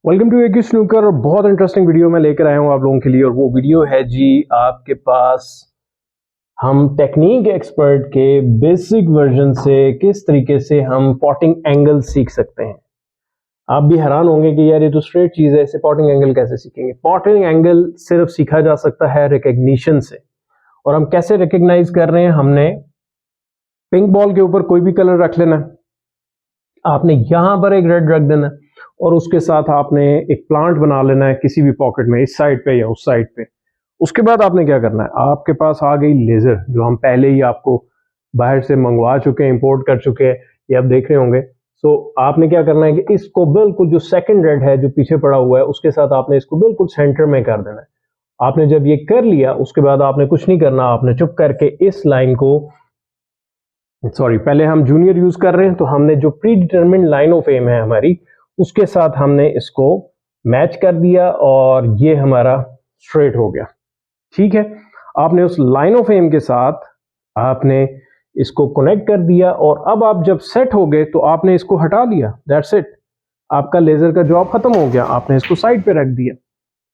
Welcome to AQ snooker. बहुत interesting video मैं लेकर आया हूं आप लोगों के लिए, और वो वीडियो है जी आपके पास हम टेक्निक एक्सपर्ट के बेसिक वर्जन से किस तरीके से हम पॉटिंग एंगल सीख सकते हैं। आप भी हैरान होंगे कि यार ये तो स्ट्रेट चीज है, इसे पॉटिंग एंगल कैसे सीखेंगे। पॉटिंग एंगल सिर्फ सीखा जा सकता है रिकग्निशन से। और हम कैसे रिकग्नाइज कर रहे हैं, हमने पिंक बॉल के ऊपर कोई भी कलर रख लेना है, आपने यहां पर एक रेड रख देना है, और उसके साथ आपने एक प्लांट बना लेना है किसी भी पॉकेट में, इस साइड पे या उस साइड पे। उसके बाद आपने क्या करना है, आपके पास आ गई लेजर जो हम पहले ही आपको बाहर से मंगवा चुके हैं, इंपोर्ट कर चुके हैं, ये आप देख रहे होंगे। सो आपने क्या करना है कि इसको बिल्कुल जो सेकंड रेड है जो पीछे पड़ा हुआ है उसके साथ आपने इसको बिल्कुल सेंटर में कर देना है। आपने जब ये कर लिया उसके बाद आपने कुछ नहीं करना, आपने चुप करके इस लाइन को, सॉरी पहले हम जूनियर यूज कर रहे हैं, तो हमने जो pre determined line of aim है हमारी उसके साथ हमने इसको मैच कर दिया और ये हमारा स्ट्रेट हो गया। ठीक है, आपने उस लाइन ऑफ एम के साथ आपने इसको कनेक्ट कर दिया, और अब आप जब सेट हो गए तो आपने इसको हटा लिया, दैट्स इट, आपका लेजर का जॉब खत्म हो गया, आपने इसको साइड पे रख दिया।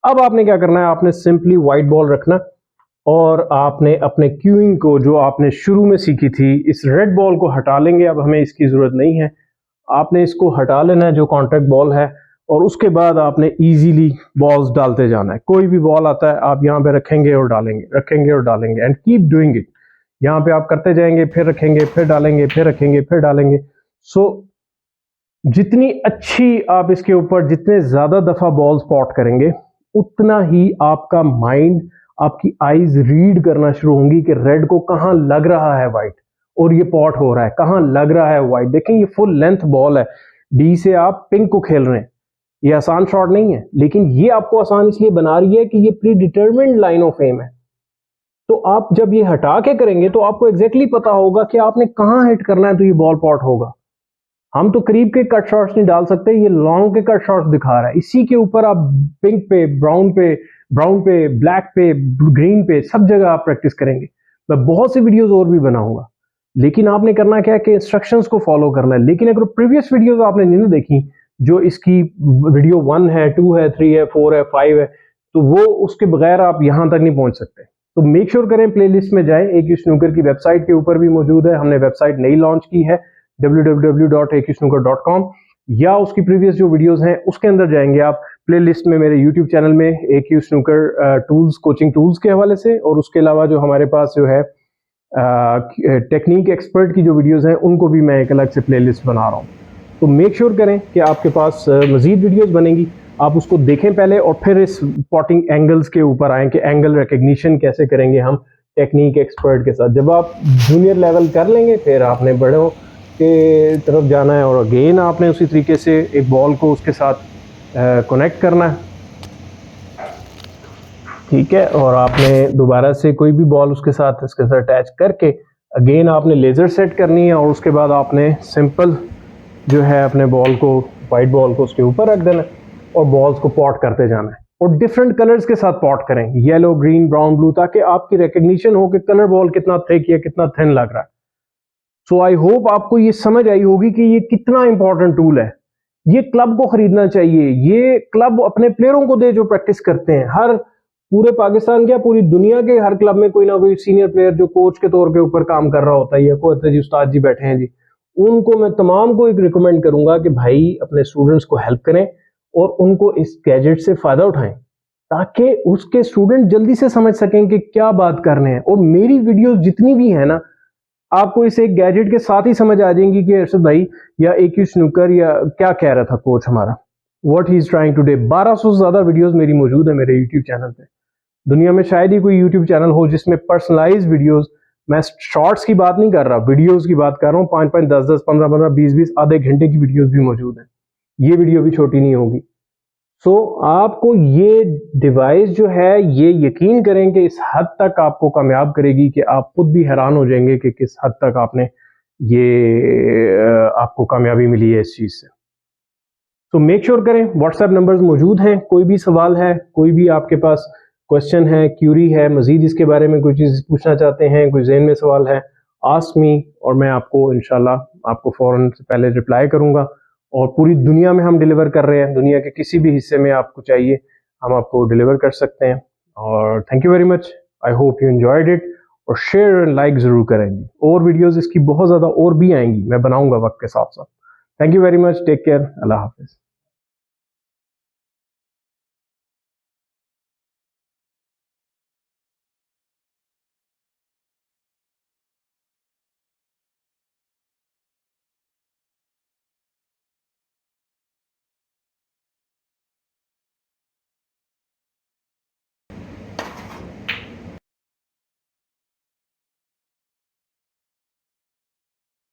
अब आपने क्या करना है, आपने सिंपली व्हाइट बॉल रखना, और आपने अपने क्यूइंग को जो आपने शुरू में सीखी थी, इस रेड बॉल को हटा लेंगे, अब हमें इसकी जरूरत नहीं है। आपने इसको हटा लेना है जो कॉन्टैक्ट बॉल है, और उसके बाद आपने इजीली बॉल्स डालते जाना है। कोई भी बॉल आता है आप यहाँ पे रखेंगे और डालेंगे, रखेंगे और डालेंगे, एंड कीप डूइंग इट। यहाँ पे आप करते जाएंगे, फिर रखेंगे, फिर डालेंगे, फिर रखेंगे, फिर डालेंगे। सो जितनी अच्छी आप इसके ऊपर जितने ज्यादा दफा बॉल स्पॉट करेंगे, उतना ही आपका माइंड, आपकी आईज रीड करना शुरू होंगी कि रेड को कहां लग रहा है व्हाइट, और ये पॉट हो रहा है, कहां लग रहा है व्हाइट। देखें ये फुल लेंथ बॉल है, डी से आप पिंक को खेल रहे हैं, ये आसान शॉट नहीं है, लेकिन ये आपको आसान इसलिए बना रही है कि ये pre determined line of aim है। तो आप जब ये हटा के करेंगे तो आपको एग्जैक्टली पता होगा कि आपने कहां हिट करना है, तो ये बॉल पॉट होगा। हम तो करीब के कट शॉट्स नहीं डाल सकते, ये लॉन्ग के कट शॉट्स दिखा रहा है। इसी के ऊपर आप पिंक पे, ब्राउन पे, ब्लैक पे, ग्रीन पे, सब जगह आप प्रैक्टिस करेंगे। मैं बहुत सी वीडियोस और भी बनाऊंगा, लेकिन आपने करना क्या है कि इंस्ट्रक्शंस को फॉलो करना है। लेकिन अगर प्रीवियस वीडियोस आपने नहीं देखी, जो इसकी वीडियो 1 है, 2 है, 3 है, 4 है, 5 है, तो वो उसके बगैर आप यहां तक नहीं पहुंच सकते। तो मेक श्योर करें प्लेलिस्ट में जाएं, एक्यू स्नूकर की वेबसाइट के ऊपर भी मौजूद है, हमने वेबसाइट नई लॉन्च की है www.akusnooker.com, या उसकी प्रीवियस जो वीडियोस हैं उसके अंदर जाएंगे आप प्लेलिस्ट में, मेरे यूट्यूब चैनल में AQ snooker tools, coaching tools के हवाले से, और उसके अलावा जो हमारे पास जो है टेक्निक एक्सपर्ट की जो वीडियोस हैं उनको भी मैं एक अलग से प्लेलिस्ट बना रहा हूँ। तो मेक श्योर करें कि आपके पास मजीद वीडियोस बनेंगी, आप उसको देखें पहले, और फिर इस पॉटिंग एंगल्स के ऊपर आएँ कि एंगल रिकग्निशन कैसे करेंगे हम टेक्निक एक्सपर्ट के साथ। जब आप जूनियर लेवल कर लेंगे, फिर आपने बड़ों के तरफ जाना है, और अगेन आपने उसी तरीके से एक बॉल को उसके साथ कनेक्ट करना है, ठीक है। और आपने दोबारा से कोई भी बॉल उसके साथ इसके साथ अटैच करके अगेन आपने लेजर सेट करनी है, और उसके बाद आपने सिंपल जो है अपने बॉल को, वाइट बॉल को उसके ऊपर रख देना है, और बॉल्स को पॉट करते जाना है, और डिफरेंट कलर्स के साथ पॉट करें, येलो, ग्रीन, ब्राउन, ब्लू, ताकि आपकी रिकग्निशन हो कि कलर बॉल कितना थिक या कितना थिन लग रहा है। सो आई होप आपको ये समझ आई होगी कि ये कितना इंपॉर्टेंट टूल है। ये क्लब को खरीदना चाहिए, ये क्लब अपने प्लेयरों को दे जो प्रैक्टिस करते हैं। हर पूरे पाकिस्तान क्या पूरी दुनिया के हर क्लब में कोई ना कोई सीनियर प्लेयर जो कोच के तौर के ऊपर काम कर रहा होता है, या कोई जी उस्ताद जी बैठे हैं जी, उनको मैं तमाम को एक रिकमेंड करूंगा कि भाई अपने स्टूडेंट्स को हेल्प करें और उनको इस गैजेट से फायदा उठाएं, ताकि उसके स्टूडेंट जल्दी से समझ सकें कि क्या बात करने हैं। और मेरी वीडियोस जितनी भी है ना, आपको इस एक गैजेट के साथ ही समझ आ जाएंगी कि अर्शद भाई या एक्यू स्नूकर या क्या कह रहा था कोच हमारा, what he is trying today. 1200 से ज्यादा वीडियोस मेरी मौजूद है मेरे यूट्यूब चैनल पे। दुनिया में शायद ही कोई यूट्यूब चैनल हो जिसमें पर्सनलाइज वीडियोस, मैं शॉर्ट्स की बात नहीं कर रहा, वीडियोस की बात कर रहा हूँ, 5-5, 10-10, 15-15, 20-20, आधे घंटे की वीडियोस भी मौजूद है। ये वीडियो भी छोटी नहीं होगी। सो आपको ये डिवाइस जो है, ये यकीन करें कि इस हद तक आपको कामयाब करेगी कि आप खुद भी हैरान हो जाएंगे कि किस हद तक आपने ये आपको कामयाबी मिली है इस चीज से। तो मेक श्योर करें, व्हाट्सएप नंबर्स मौजूद हैं, कोई भी सवाल है, कोई भी आपके पास क्वेश्चन है, क्यूरी है, मजीद इसके बारे में कोई चीज़ पूछना चाहते हैं, कोई ज़हन में सवाल है, आस्क मी, और मैं आपको इंशाल्लाह आपको फ़ौरन से पहले रिप्लाई करूंगा, और पूरी दुनिया में हम डिलीवर कर रहे हैं। दुनिया के किसी भी हिस्से में आपको चाहिए हम आपको डिलीवर कर सकते हैं। और thank you very much, I hope you enjoyed it. और शेयर एंड लाइक जरूर करेंगे, और वीडियोस इसकी बहुत ज़्यादा और भी आएंगी, मैं बनाऊंगा वक्त के साथ साथ। Thank you very much, take care, अल्लाह हाफिज़।